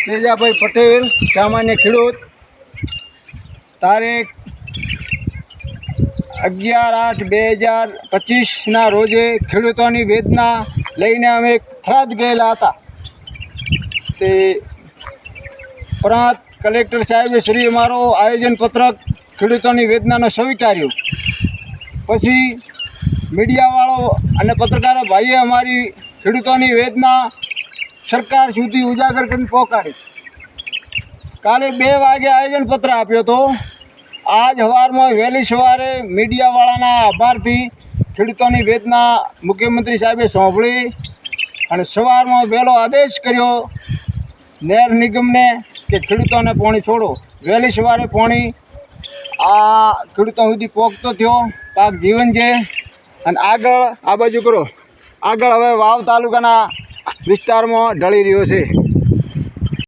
તેજાભાઈ પટેલ, સામાન્ય ખેડૂત, તારીખ 11/8/2025ના રોજે ખેડૂતોની વેદના લઈને અમે થરાદ ગયેલા હતા. તે પ્રાંત કલેક્ટર સાહેબે શ્રી અમારો આયોજન પત્રક ખેડૂતોની વેદનાનો સ્વીકાર્યો. પછી મીડિયાવાળો અને પત્રકારો ભાઈએ અમારી ખેડૂતોની વેદના સરકાર સુધી ઉજાગર કરીને પહોંચાડી. કાલે 2 વાગે આયોજન પત્ર આપ્યો હતો. આજ સવારમાં વહેલી સવારે મીડિયાવાળાના આભારથી ખેડૂતોની વેદના મુખ્યમંત્રી સાહેબે સાંભળી અને સવારમાં વહેલો આદેશ કર્યો નહેર નિગમને કે ખેડૂતોને પાણી છોડો. વહેલી સવારે પાણી આ ખેડૂતો સુધી પહોંચતો થયો. પાક જીવન છે. અને આગળ આ બાજુ કરો, આગળ હવે વાવ તાલુકાના વિસ્તારમાં ઢળી રહ્યો છે.